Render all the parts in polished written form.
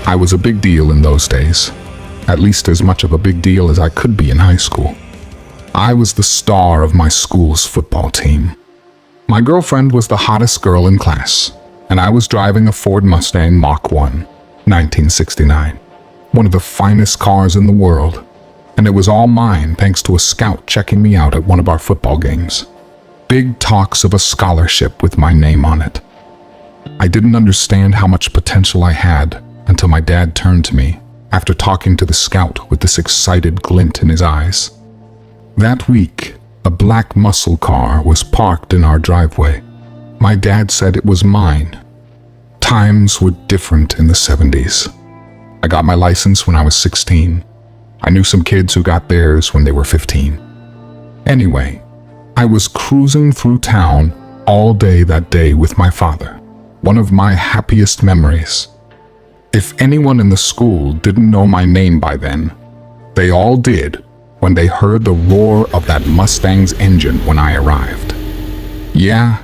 I was a big deal in those days, at least as much of a big deal as I could be in high school. I was the star of my school's football team. My girlfriend was the hottest girl in class, and I was driving a Ford Mustang Mach 1, 1969, one of the finest cars in the world, and it was all mine thanks to a scout checking me out at one of our football games. Big talks of a scholarship with my name on it. I didn't understand how much potential I had until my dad turned to me after talking to the scout with this excited glint in his eyes. That week, a black muscle car was parked in our driveway. My dad said it was mine. Times were different in the 70s. I got my license when I was 16. I knew some kids who got theirs when they were 15. Anyway, I was cruising through town all day that day with my father, one of my happiest memories. If anyone in the school didn't know my name by then, they all did when they heard the roar of that Mustang's engine when I arrived. Yeah,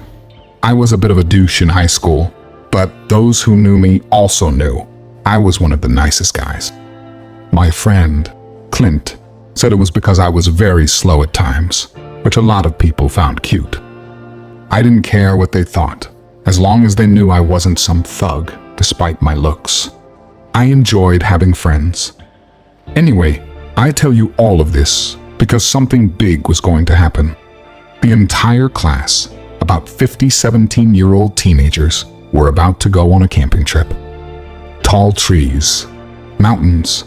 I was a bit of a douche in high school, but those who knew me also knew I was one of the nicest guys. My friend, Clint, said it was because I was very slow at times, which a lot of people found cute. I didn't care what they thought, as long as they knew I wasn't some thug, despite my looks. I enjoyed having friends. Anyway, I tell you all of this because something big was going to happen. The entire class, about 50 17-year-old teenagers, were about to go on a camping trip. Tall trees, mountains,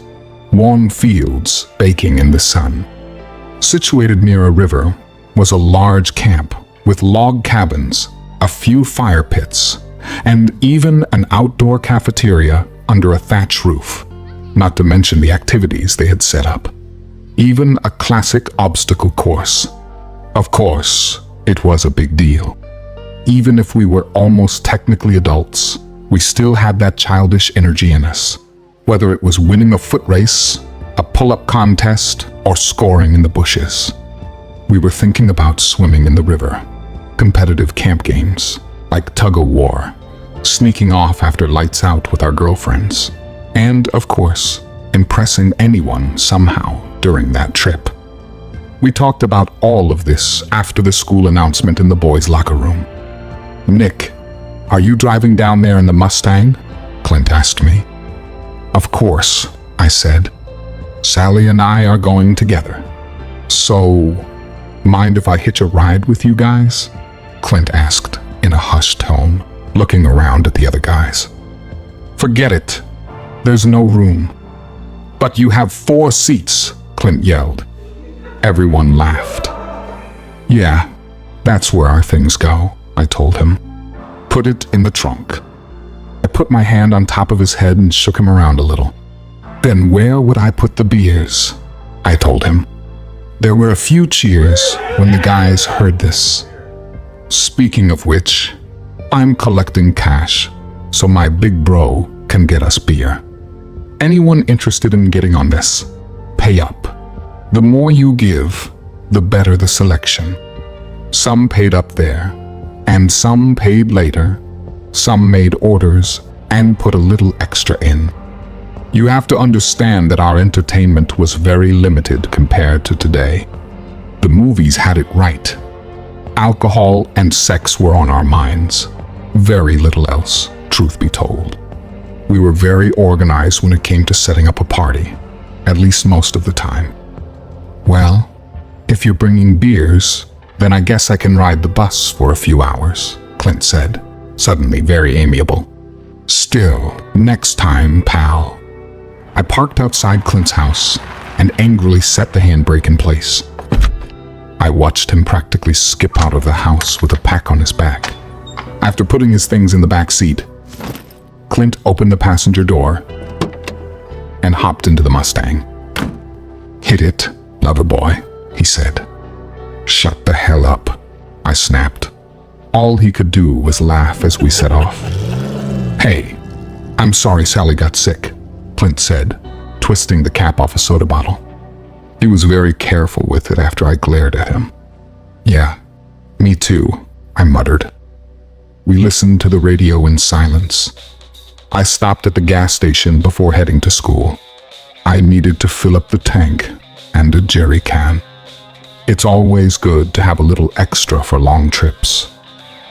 warm fields baking in the sun. Situated near a river was a large camp with log cabins, a few fire pits, and even an outdoor cafeteria under a thatch roof, not to mention the activities they had set up. Even a classic obstacle course. Of course, it was a big deal. Even if we were almost technically adults, we still had that childish energy in us, whether it was winning a foot race, a pull-up contest, or scoring in the bushes. We were thinking about swimming in the river, competitive camp games, like tug-of-war, sneaking off after lights out with our girlfriends, and, of course, impressing anyone somehow during that trip. We talked about all of this after the school announcement in the boys' locker room. "Nick, are you driving down there in the Mustang?" Clint asked me. "Of course," I said. "Sally and I are going together. So, mind if I hitch a ride with you guys?" Clint asked in a hushed tone, looking around at the other guys. "Forget it. There's no room." "But you have 4 seats," Clint yelled. Everyone laughed. "Yeah, that's where our things go," I told him. "Put it in the trunk." I put my hand on top of his head and shook him around a little. "Then where would I put the beers?" I told him. There were a few cheers when the guys heard this. Speaking of which, I'm collecting cash so my big bro can get us beer. Anyone interested in getting on this, pay up. The more you give, the better the selection. Some paid up there, and some paid later. Some made orders and put a little extra in. You have to understand that our entertainment was very limited compared to today. The movies had it right. Alcohol and sex were on our minds. Very little else, truth be told. We were very organized when it came to setting up a party, at least most of the time. "Well, if you're bringing beers, then I guess I can ride the bus for a few hours," Clint said, suddenly very amiable. "Still, next time, pal." I parked outside Clint's house and angrily set the handbrake in place. I watched him practically skip out of the house with a pack on his back. After putting his things in the back seat, Clint opened the passenger door and hopped into the Mustang. "Hit it, lover boy," he said. "Shut the hell up," I snapped. All he could do was laugh as we set off. "Hey, I'm sorry Sally got sick," Clint said, twisting the cap off a soda bottle. He was very careful with it after I glared at him. "Yeah, me too," I muttered. We listened to the radio in silence. I stopped at the gas station before heading to school. I needed to fill up the tank and a jerry can. It's always good to have a little extra for long trips.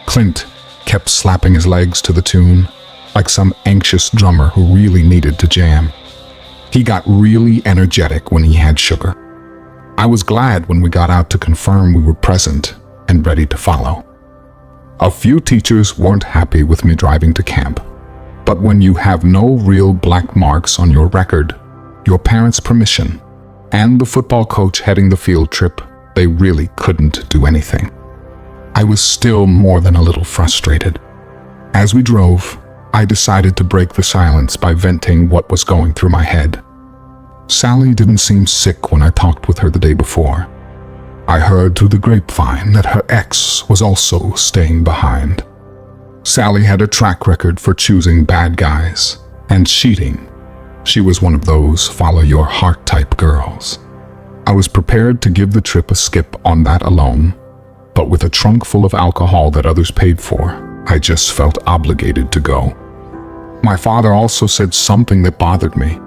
Clint kept slapping his legs to the tune, like some anxious drummer who really needed to jam. He got really energetic when he had sugar. I was glad when we got out to confirm we were present and ready to follow. A few teachers weren't happy with me driving to camp, but when you have no real black marks on your record, your parents' permission, and the football coach heading the field trip, they really couldn't do anything. I was still more than a little frustrated. As we drove, I decided to break the silence by venting what was going through my head. Sally didn't seem sick when I talked with her the day before. I heard through the grapevine that her ex was also staying behind. Sally had a track record for choosing bad guys and cheating. She was one of those follow-your-heart type girls. I was prepared to give the trip a skip on that alone, but with a trunk full of alcohol that others paid for, I just felt obligated to go. My father also said something that bothered me.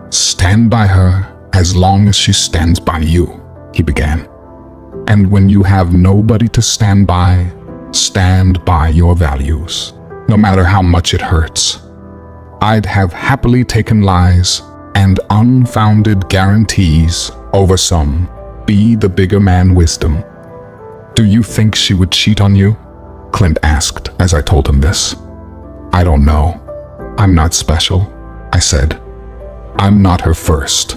"Stand by her as long as she stands by you," he began. "And when you have nobody to stand by your values, no matter how much it hurts." I'd have happily taken lies and unfounded guarantees over some be the bigger man wisdom. "Do you think she would cheat on you?" Clint asked as I told him this. "I don't know. I'm not special," I said. "I'm not her first.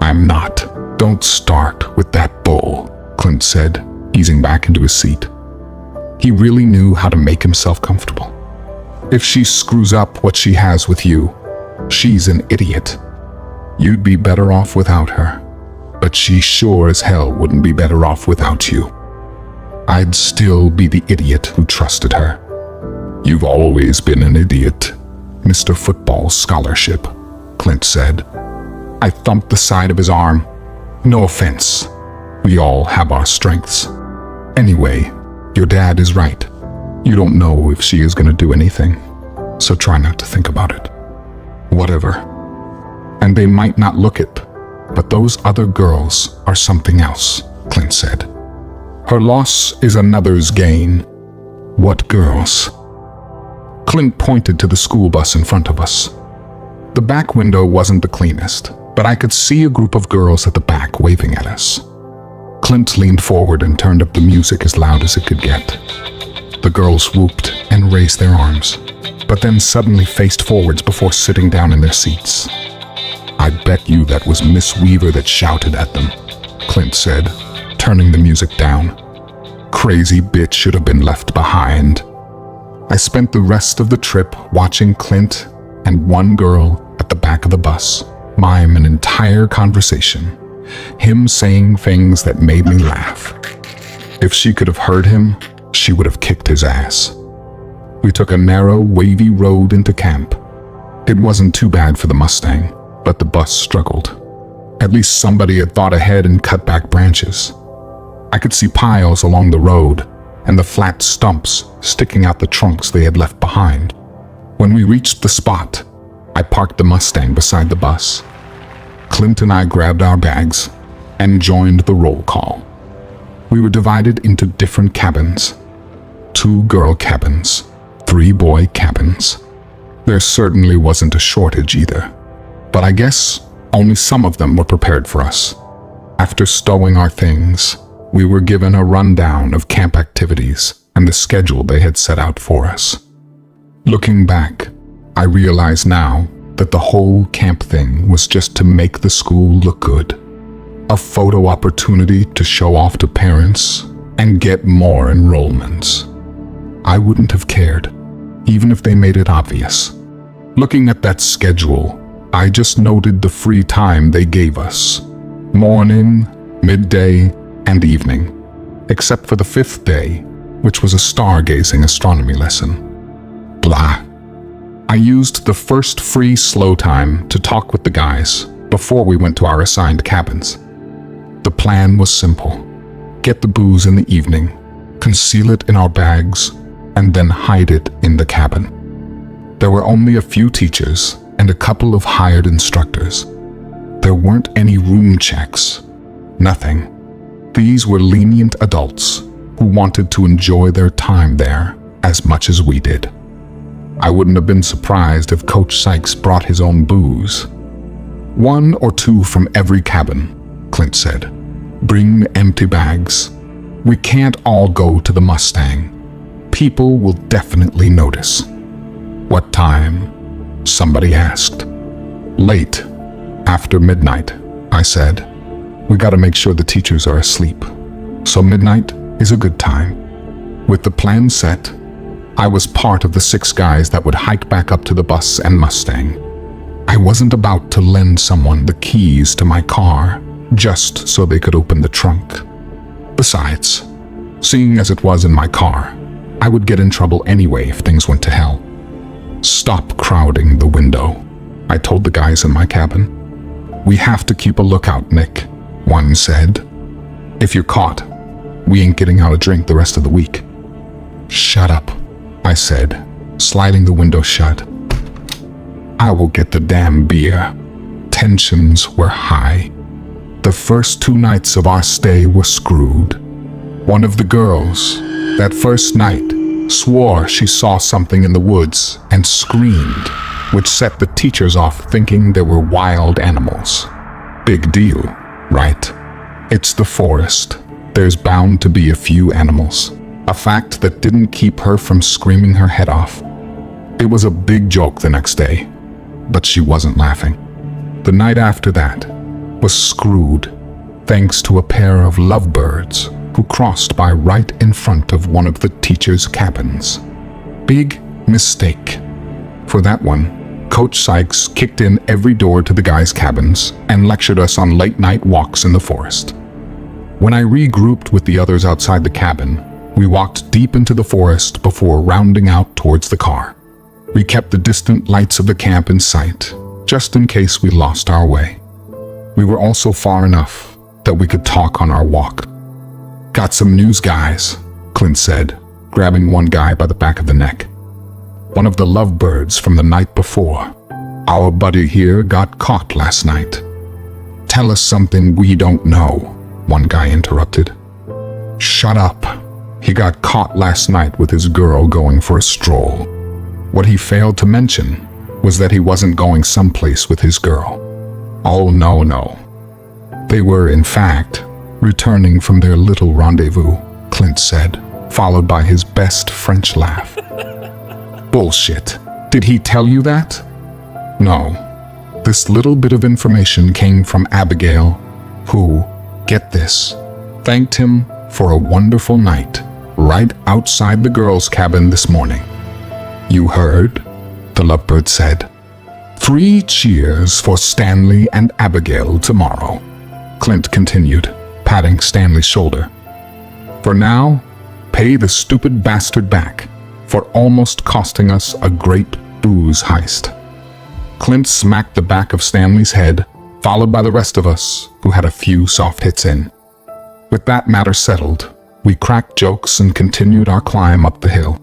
I'm not." "Don't start with that bull," Clint said, easing back into his seat. He really knew how to make himself comfortable. "If she screws up what she has with you, she's an idiot. You'd be better off without her, but she sure as hell wouldn't be better off without you. I'd still be the idiot who trusted her." "You've always been an idiot, Mr. Football Scholarship," Clint said. I thumped the side of his arm. "No offense. We all have our strengths. Anyway, your dad is right. You don't know if she is going to do anything, so try not to think about it. Whatever. And they might not look it, but those other girls are something else," Clint said. "Her loss is another's gain." "What girls?" Clint pointed to the school bus in front of us. The back window wasn't the cleanest, but I could see a group of girls at the back waving at us. Clint leaned forward and turned up the music as loud as it could get. The girls whooped and raised their arms, but then suddenly faced forwards before sitting down in their seats. "I bet you that was Miss Weaver that shouted at them," Clint said, turning the music down. "Crazy bitch should have been left behind." I spent the rest of the trip watching Clint and one girl at the back of the bus mime an entire conversation, him saying things that made me laugh. If she could have heard him, she would have kicked his ass. We took a narrow, wavy road into camp. It wasn't too bad for the Mustang, but the bus struggled. At least somebody had thought ahead and cut back branches. I could see piles along the road and the flat stumps sticking out the trunks they had left behind. When we reached the spot, I parked the Mustang beside the bus. Clint and I grabbed our bags and joined the roll call. We were divided into different cabins. 2 girl cabins, 3 boy cabins. There certainly wasn't a shortage either, but I guess only some of them were prepared for us. After stowing our things, we were given a rundown of camp activities and the schedule they had set out for us. Looking back, I realize now that the whole camp thing was just to make the school look good. A photo opportunity to show off to parents and get more enrollments. I wouldn't have cared, even if they made it obvious. Looking at that schedule, I just noted the free time they gave us. Morning, midday, and evening, except for the 5th day, which was a stargazing astronomy lesson. Blah. I used the first free slow time to talk with the guys before we went to our assigned cabins. The plan was simple. Get the booze in the evening, conceal it in our bags, and then hide it in the cabin. There were only a few teachers and a couple of hired instructors. There weren't any room checks. Nothing. These were lenient adults who wanted to enjoy their time there as much as we did. I wouldn't have been surprised if Coach Sykes brought his own booze. 1 or 2 from every cabin, Clint said. Bring empty bags. We can't all go to the Mustang. People will definitely notice. What time? Somebody asked. Late. After midnight, I said. We gotta make sure the teachers are asleep. So midnight is a good time. With the plan set, I was part of the 6 guys that would hike back up to the bus and Mustang. I wasn't about to lend someone the keys to my car just so they could open the trunk. Besides, seeing as it was in my car, I would get in trouble anyway if things went to hell. Stop crowding the window, I told the guys in my cabin. We have to keep a lookout, Nick, one said. If you're caught, we ain't getting out a drink the rest of the week. Shut up, I said, sliding the window shut. I will get the damn beer. Tensions were high. The first 2 nights of our stay were screwed. One of the girls, that first night, swore she saw something in the woods and screamed, which set the teachers off thinking there were wild animals. Big deal, right? It's the forest. There's bound to be a few animals. A fact that didn't keep her from screaming her head off. It was a big joke the next day, but she wasn't laughing. The night after that was screwed, thanks to a pair of lovebirds who crossed by right in front of one of the teachers' cabins. Big mistake. For that one, Coach Sykes kicked in every door to the guys' cabins and lectured us on late-night walks in the forest. When I regrouped with the others outside the cabin, we walked deep into the forest before rounding out towards the car. We kept the distant lights of the camp in sight, just in case we lost our way. We were also far enough that we could talk on our walk. Got some news, guys, Clint said, grabbing one guy by the back of the neck. One of the lovebirds from the night before. Our buddy here got caught last night. Tell us something we don't know, one guy interrupted. Shut up. He got caught last night with his girl going for a stroll. What he failed to mention was that he wasn't going someplace with his girl. Oh, no. They were, in fact, returning from their little rendezvous, Clint said, followed by his best French laugh. Bullshit. Did he tell you that? No. This little bit of information came from Abigail, who, get this, thanked him for a wonderful night right outside the girls' cabin this morning. You heard? The lovebird said. 3 cheers for Stanley and Abigail tomorrow, Clint continued, patting Stanley's shoulder. For now, pay the stupid bastard back for almost costing us a great booze heist. Clint smacked the back of Stanley's head, followed by the rest of us, who had a few soft hits in. With that matter settled, we cracked jokes and continued our climb up the hill.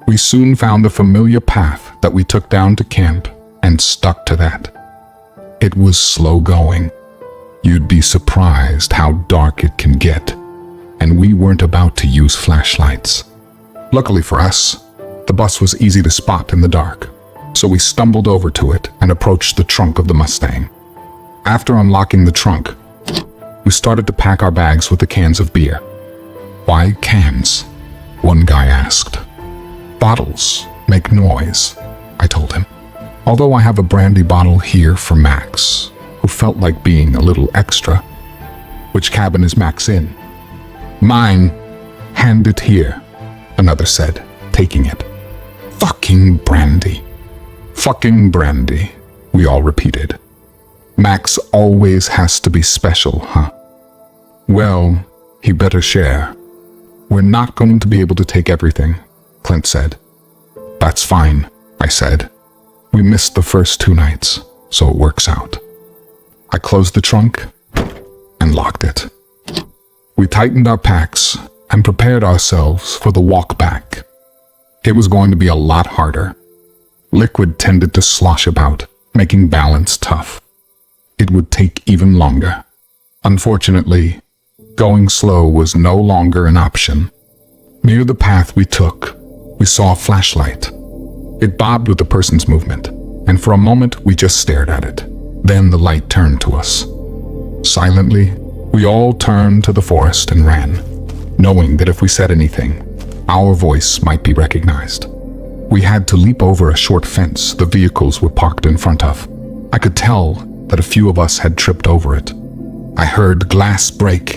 We soon found the familiar path that we took down to camp and stuck to that. It was slow going. You'd be surprised how dark it can get, and we weren't about to use flashlights. Luckily for us, the bus was easy to spot in the dark, so we stumbled over to it and approached the trunk of the Mustang. After unlocking the trunk, we started to pack our bags with the cans of beer. Why cans? One guy asked. Bottles make noise, I told him. Although I have a brandy bottle here for Max, who felt like being a little extra. Which cabin is Max in? Mine. Hand it here, another said, taking it. Fucking brandy. Fucking brandy, we all repeated. Max always has to be special, huh? Well, he better share. We're not going to be able to take everything, Clint said. That's fine, I said. We missed the first 2 nights, so it works out. I closed the trunk and locked it. We tightened our packs and prepared ourselves for the walk back. It was going to be a lot harder. Liquid tended to slosh about, making balance tough. It would take even longer. Unfortunately, going slow was no longer an option. Near the path we took, we saw a flashlight. It bobbed with the person's movement, and for a moment we just stared at it. Then the light turned to us. Silently, we all turned to the forest and ran, knowing that if we said anything, our voice might be recognized. We had to leap over a short fence the vehicles were parked in front of. I could tell that a few of us had tripped over it. I heard glass break,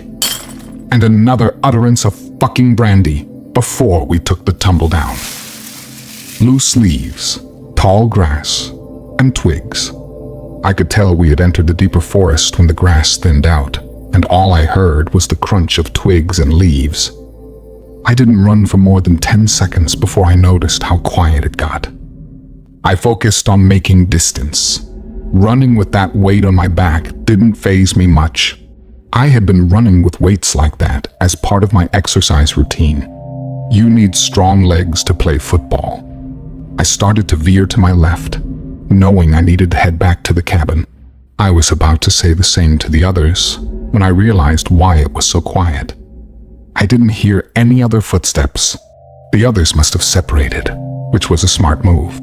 and another utterance of fucking brandy before we took the tumble down. Loose leaves, tall grass, and twigs. I could tell we had entered the deeper forest when the grass thinned out, and all I heard was the crunch of twigs and leaves. I didn't run for more than 10 seconds before I noticed how quiet it got. I focused on making distance. Running with that weight on my back didn't faze me much. I had been running with weights like that as part of my exercise routine. You need strong legs to play football. I started to veer to my left, knowing I needed to head back to the cabin. I was about to say the same to the others when I realized why it was so quiet. I didn't hear any other footsteps. The others must have separated, which was a smart move.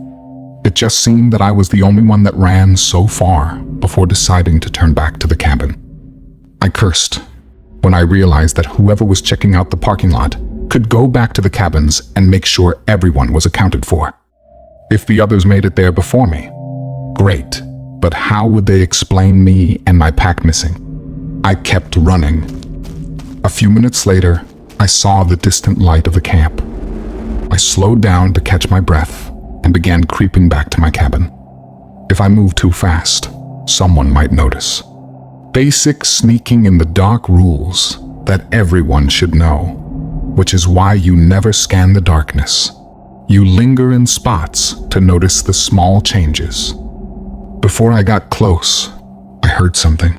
It just seemed that I was the only one that ran so far before deciding to turn back to the cabin. I cursed when I realized that whoever was checking out the parking lot could go back to the cabins and make sure everyone was accounted for. If the others made it there before me, great, but how would they explain me and my pack missing? I kept running. A few minutes later, I saw the distant light of the camp. I slowed down to catch my breath and began creeping back to my cabin. If I moved too fast, someone might notice. Basic sneaking in the dark rules that everyone should know, which is why you never scan the darkness. You linger in spots to notice the small changes. Before I got close, I heard something.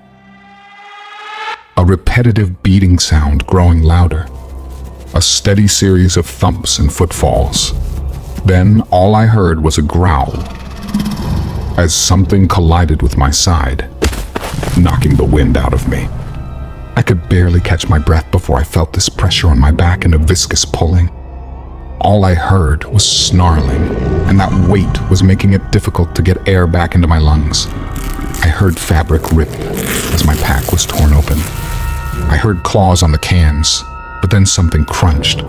A repetitive beating sound growing louder. A steady series of thumps and footfalls. Then all I heard was a growl as something collided with my side, knocking the wind out of me. I could barely catch my breath before I felt this pressure on my back and a viscous pulling. All I heard was snarling, and that weight was making it difficult to get air back into my lungs. I heard fabric rip as my pack was torn open. I heard claws on the cans, but then something crunched.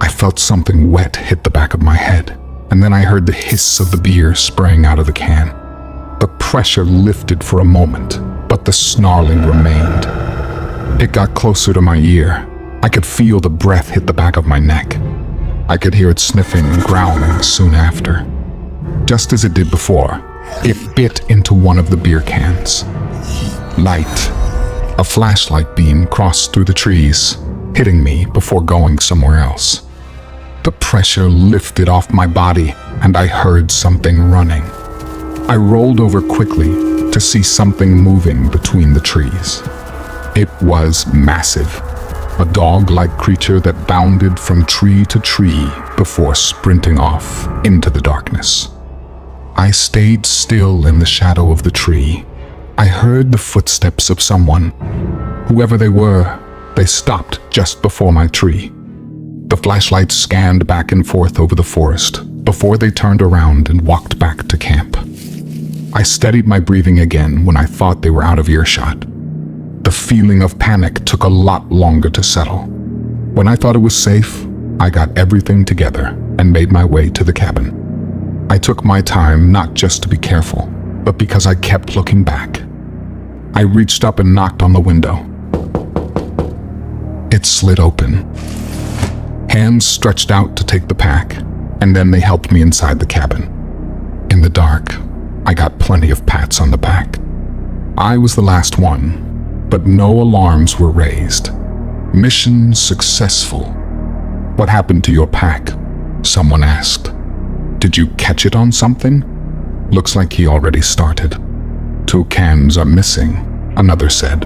I felt something wet hit the back of my head, and then I heard the hiss of the beer spraying out of the can. The pressure lifted for a moment, but the snarling remained. It got closer to my ear. I could feel the breath hit the back of my neck. I could hear it sniffing and growling soon after. Just as it did before, it bit into one of the beer cans. Light. A flashlight beam crossed through the trees, hitting me before going somewhere else. The pressure lifted off my body, and I heard something running. I rolled over quickly to see something moving between the trees. It was massive. A dog-like creature that bounded from tree to tree before sprinting off into the darkness. I stayed still in the shadow of the tree. I heard the footsteps of someone. Whoever they were, they stopped just before my tree. The flashlight scanned back and forth over the forest before they turned around and walked back to camp. I steadied my breathing again when I thought they were out of earshot. The feeling of panic took a lot longer to settle. When I thought it was safe, I got everything together and made my way to the cabin. I took my time not just to be careful, but because I kept looking back. I reached up and knocked on the window. It slid open. Hands stretched out to take the pack, and then they helped me inside the cabin. In the dark, I got plenty of pats on the back. I was the last one, but no alarms were raised. Mission successful. What happened to your pack? Someone asked. Did you catch it on something? Looks like he already started. 2 cans are missing, another said.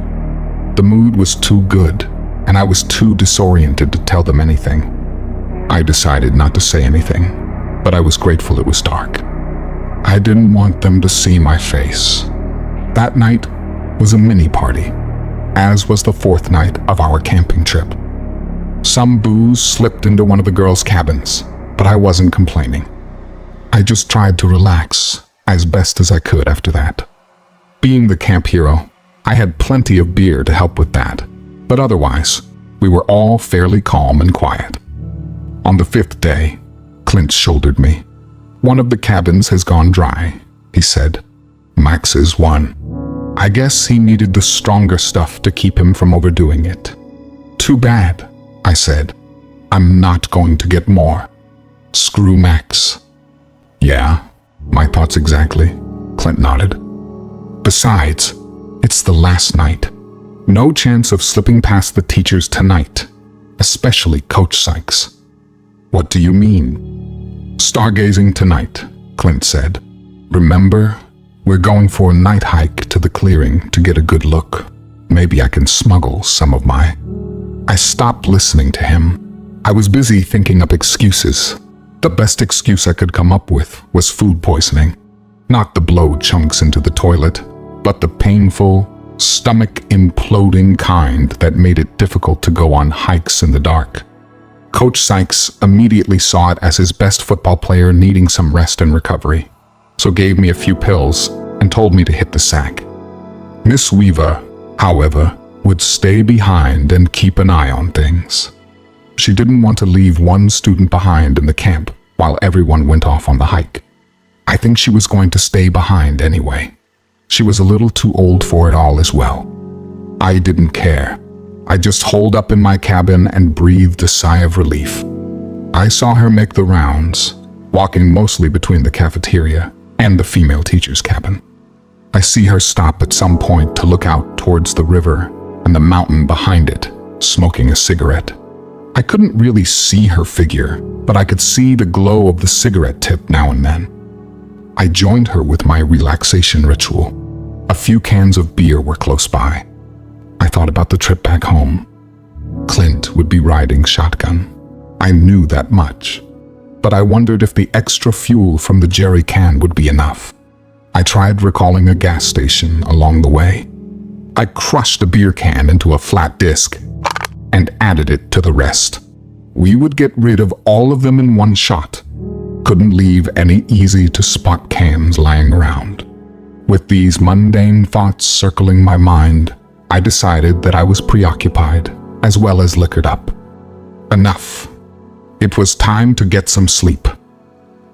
The mood was too good, and I was too disoriented to tell them anything. I decided not to say anything, but I was grateful it was dark. I didn't want them to see my face. That night was a mini party, as was the fourth night of our camping trip. Some booze slipped into one of the girls' cabins, but I wasn't complaining. I just tried to relax as best as I could after that. Being the camp hero, I had plenty of beer to help with that, but otherwise, we were all fairly calm and quiet. On the fifth day, Clint shouldered me. "One of the cabins has gone dry," he said. "Max's one. I guess he needed the stronger stuff to keep him from overdoing it." "Too bad," I said. "I'm not going to get more. Screw Max." "Yeah, my thoughts exactly," Clint nodded. "Besides, it's the last night. No chance of slipping past the teachers tonight, especially Coach Sykes." "What do you mean?" "Stargazing tonight," Clint said. "Remember, we're going for a night hike to the clearing to get a good look. Maybe I can smuggle some of my..." I stopped listening to him. I was busy thinking up excuses. The best excuse I could come up with was food poisoning. Not the blow chunks into the toilet, but the painful, stomach-imploding kind that made it difficult to go on hikes in the dark. Coach Sykes immediately saw it as his best football player needing some rest and recovery, so gave me a few pills and told me to hit the sack. Miss Weaver, however, would stay behind and keep an eye on things. She didn't want to leave one student behind in the camp while everyone went off on the hike. I think she was going to stay behind anyway. She was a little too old for it all as well. I didn't care. I just holed up in my cabin and breathed a sigh of relief. I saw her make the rounds, walking mostly between the cafeteria and the female teacher's cabin. I see her stop at some point to look out towards the river and the mountain behind it, smoking a cigarette. I couldn't really see her figure, but I could see the glow of the cigarette tip now and then. I joined her with my relaxation ritual. A few cans of beer were close by. I thought about the trip back home. Clint would be riding shotgun. I knew that much, but I wondered if the extra fuel from the jerry can would be enough. I tried recalling a gas station along the way. I crushed a beer can into a flat disc and added it to the rest. We would get rid of all of them in one shot. Couldn't leave any easy-to-spot cans lying around. With these mundane thoughts circling my mind, I decided that I was preoccupied as well as liquored up. Enough. It was time to get some sleep.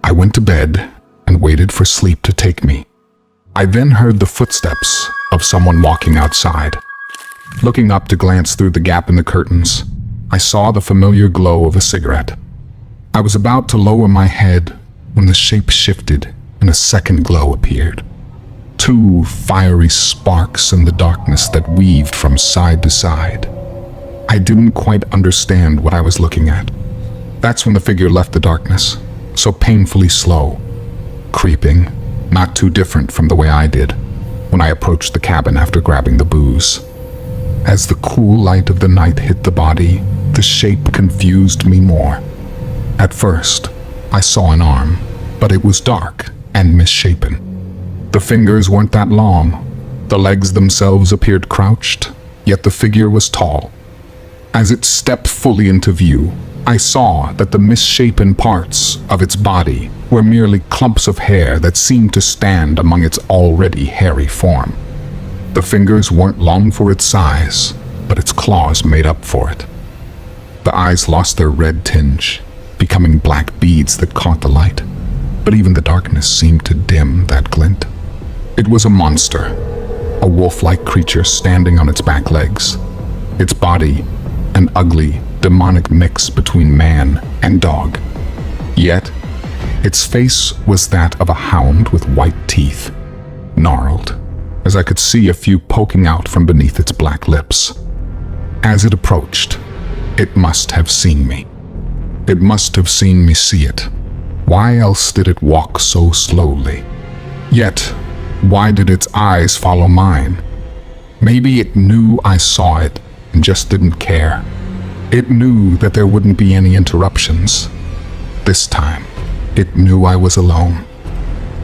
I went to bed and waited for sleep to take me. I then heard the footsteps of someone walking outside. Looking up to glance through the gap in the curtains, I saw the familiar glow of a cigarette. I was about to lower my head when the shape shifted and a second glow appeared. Two fiery sparks in the darkness that weaved from side to side. I didn't quite understand what I was looking at. That's when the figure left the darkness, so painfully slow, creeping, not too different from the way I did when I approached the cabin after grabbing the booze. As the cool light of the night hit the body, the shape confused me more. At first, I saw an arm, but it was dark and misshapen. The fingers weren't that long. The legs themselves appeared crouched, yet the figure was tall. As it stepped fully into view, I saw that the misshapen parts of its body were merely clumps of hair that seemed to stand among its already hairy form. The fingers weren't long for its size, but its claws made up for it. The eyes lost their red tinge, becoming black beads that caught the light, but even the darkness seemed to dim that glint. It was a monster, a wolf-like creature standing on its back legs. Its body, an ugly, demonic mix between man and dog. Yet, its face was that of a hound with white teeth, gnarled, as I could see a few poking out from beneath its black lips. As it approached, it must have seen me. It must have seen me see it. Why else did it walk so slowly? Yet, why did its eyes follow mine? Maybe it knew I saw it and just didn't care. It knew that there wouldn't be any interruptions. This time, it knew I was alone.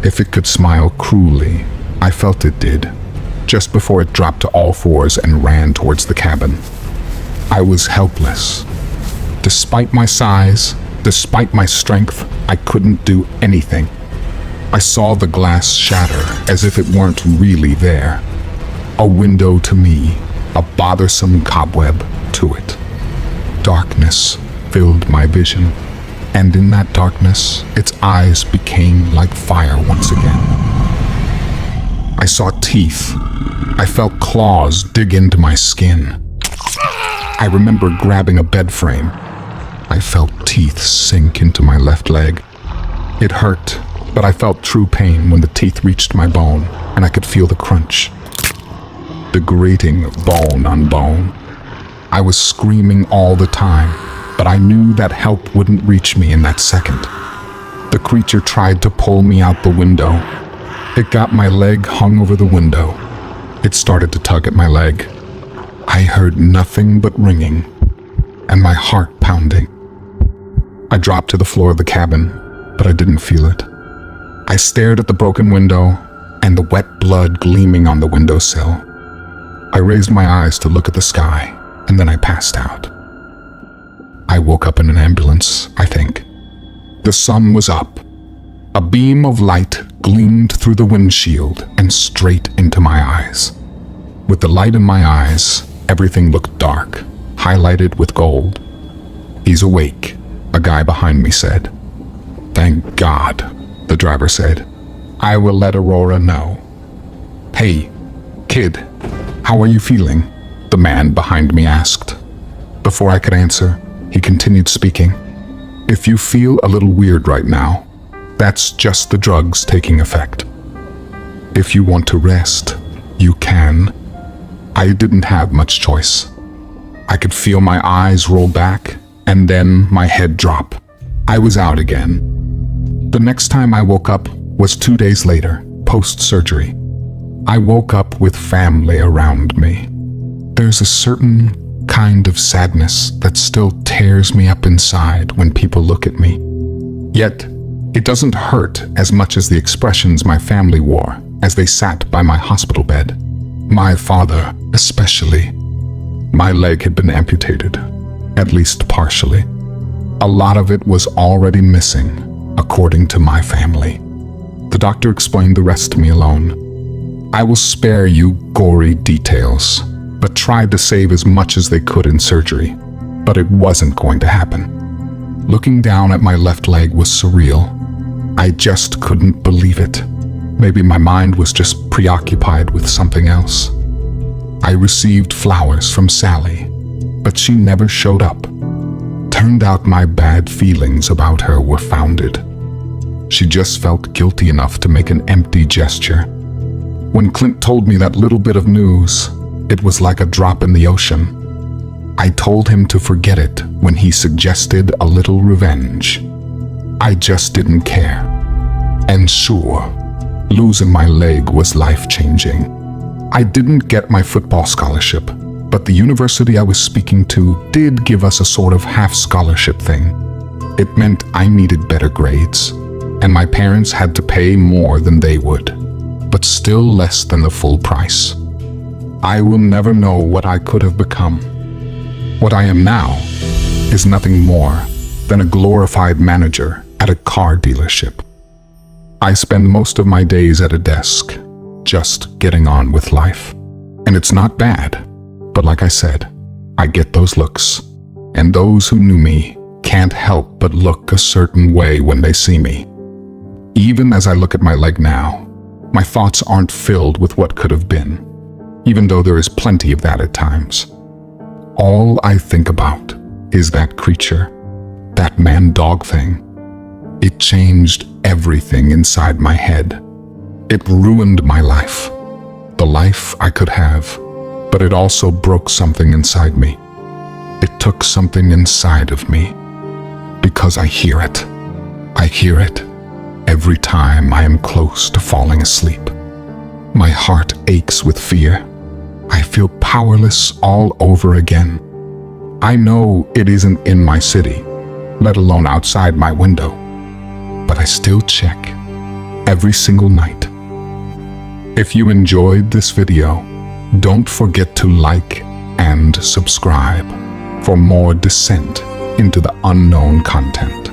If it could smile cruelly, I felt it did, just before it dropped to all fours and ran towards the cabin. I was helpless. Despite my size, despite my strength, I couldn't do anything. I saw the glass shatter as if it weren't really there. A window to me, a bothersome cobweb to it. Darkness filled my vision, and in that darkness, its eyes became like fire once again. I saw teeth. I felt claws dig into my skin. I remember grabbing a bed frame. I felt teeth sink into my left leg. It hurt, but I felt true pain when the teeth reached my bone and I could feel the crunch. The grating of bone on bone. I was screaming all the time, but I knew that help wouldn't reach me in that second. The creature tried to pull me out the window. It got my leg hung over the window. It started to tug at my leg. I heard nothing but ringing, and my heart pounding. I dropped to the floor of the cabin, but I didn't feel it. I stared at the broken window and the wet blood gleaming on the windowsill. I raised my eyes to look at the sky, and then I passed out. I woke up in an ambulance, I think. The sun was up. A beam of light gleamed through the windshield and straight into my eyes. With the light in my eyes, everything looked dark, highlighted with gold. "He's awake," a guy behind me said. "Thank God," the driver said. "I will let Aurora know." "Hey, kid, how are you feeling?" the man behind me asked. Before I could answer, he continued speaking. "If you feel a little weird right now, that's just the drugs taking effect. If you want to rest, you can." I didn't have much choice. I could feel my eyes roll back and then my head drop. I was out again. The next time I woke up was 2 days later, post-surgery. I woke up with family around me. There's a certain kind of sadness that still tears me up inside when people look at me. Yet, it doesn't hurt as much as the expressions my family wore as they sat by my hospital bed. My father, especially. My leg had been amputated, at least partially. A lot of it was already missing, according to my family. The doctor explained the rest to me alone. I will spare you gory details, but tried to save as much as they could in surgery, but it wasn't going to happen. Looking down at my left leg was surreal. I just couldn't believe it. Maybe my mind was just preoccupied with something else. I received flowers from Sally, but she never showed up. Turned out my bad feelings about her were founded. She just felt guilty enough to make an empty gesture. When Clint told me that little bit of news, it was like a drop in the ocean. I told him to forget it when he suggested a little revenge. I just didn't care. And sure, losing my leg was life-changing. I didn't get my football scholarship, but the university I was speaking to did give us a sort of half-scholarship thing. It meant I needed better grades, and my parents had to pay more than they would, but still less than the full price. I will never know what I could have become. What I am now is nothing more than a glorified manager at a car dealership. I spend most of my days at a desk, just getting on with life. And it's not bad, but like I said, I get those looks, and those who knew me can't help but look a certain way when they see me. Even as I look at my leg now, my thoughts aren't filled with what could have been, even though there is plenty of that at times. All I think about is that creature, that man-dog thing. It changed everything inside my head. It ruined my life, the life I could have, but it also broke something inside me. It took something inside of me, because I hear it. I hear it every time I am close to falling asleep. My heart aches with fear. I feel powerless all over again. I know it isn't in my city, let alone outside my window, but I still check. every single night. If you enjoyed this video, don't forget to like and subscribe for more descent into the unknown content.